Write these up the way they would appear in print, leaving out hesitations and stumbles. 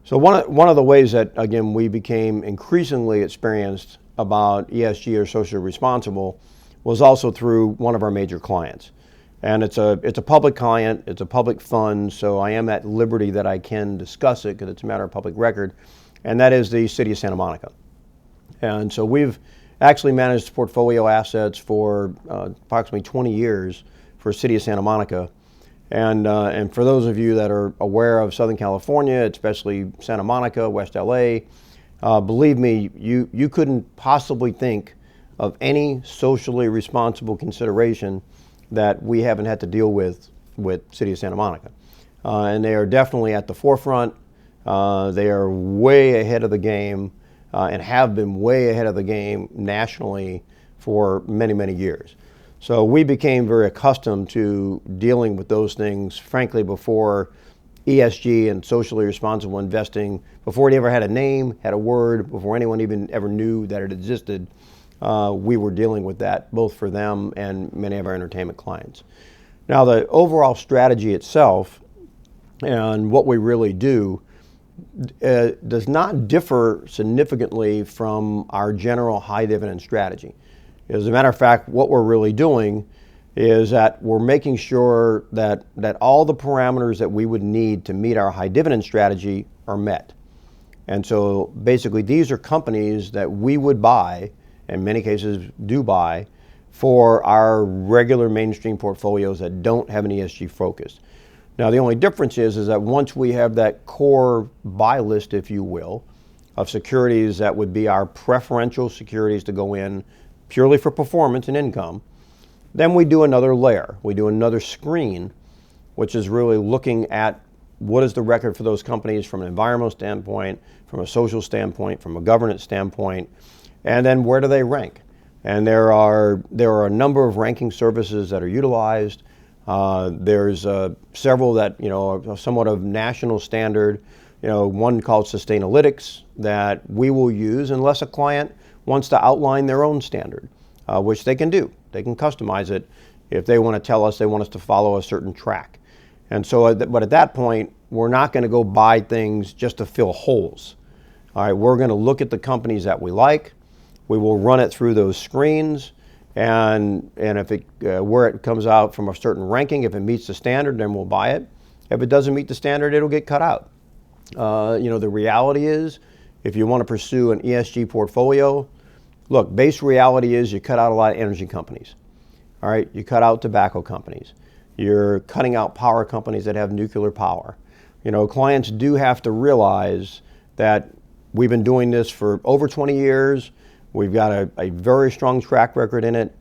So one of the ways that, again, we became increasingly experienced about ESG or socially responsible was also through one of our major clients. And it's a public client, it's a public fund, so I am at liberty that I can discuss it because it's a matter of public record, and that is the City of Santa Monica. And so we've actually managed portfolio assets for approximately 20 years for City of Santa Monica. And for those of you that are aware of Southern California, especially Santa Monica, West LA, believe me, you couldn't possibly think of any socially responsible consideration that we haven't had to deal with City of Santa Monica. And they are definitely at the forefront. They are way ahead of the game and have been way ahead of the game nationally for many, many years. So we became very accustomed to dealing with those things, frankly, before ESG and socially responsible investing, before it ever had a name, had a word, before anyone even ever knew that it existed. We were dealing with that both for them and many of our entertainment clients. Now, the overall strategy itself and what we really do does not differ significantly from our general high dividend strategy. As a matter of fact, what we're really doing is that we're making sure that all the parameters that we would need to meet our high dividend strategy are met. And so basically these are companies that we would buy, in many cases do buy, for our regular mainstream portfolios that don't have an ESG focus. Now the only difference is that once we have that core buy list, if you will, of securities that would be our preferential securities to go in purely for performance and income, then we do another layer. We do another screen, which is really looking at what is the record for those companies from an environmental standpoint, from a social standpoint, from a governance standpoint, and then where do they rank? And there are a number of ranking services that are utilized. There's several that are somewhat of national standard. One called Sustainalytics that we will use unless a client wants to outline their own standard, which they can do. They can customize it if they want to tell us they want us to follow a certain track. And so, but at that point, we're not going to go buy things just to fill holes. All right, we're going to look at the companies that we like. We will run it through those screens, and if it where it comes out from a certain ranking, if it meets the standard, then we'll buy it. If it doesn't meet the standard, it'll get cut out. The reality is, if you want to pursue an ESG portfolio, look, base reality is you cut out a lot of energy companies. All right, you cut out tobacco companies. You're cutting out power companies that have nuclear power. Clients do have to realize that we've been doing this for over 20 years. We've got a very strong track record in it,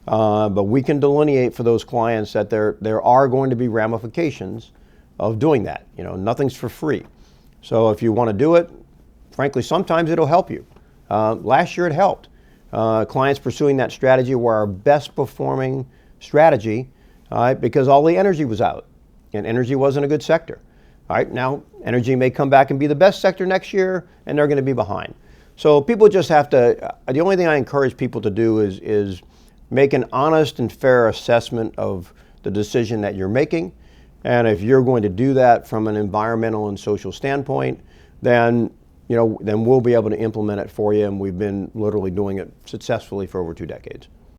but we can delineate for those clients that there are going to be ramifications of doing that. Nothing's for free. So if you want to do it, frankly, sometimes it'll help you. Last year it helped. Clients pursuing that strategy were our best performing strategy because all the energy was out, and energy wasn't a good sector. All right, now energy may come back and be the best sector next year, and they're going to be behind. So people just have to, the only thing I encourage people to do is make an honest and fair assessment of the decision that you're making. And if you're going to do that from an environmental and social standpoint, then we'll be able to implement it for you, and we've been literally doing it successfully for over 2 decades.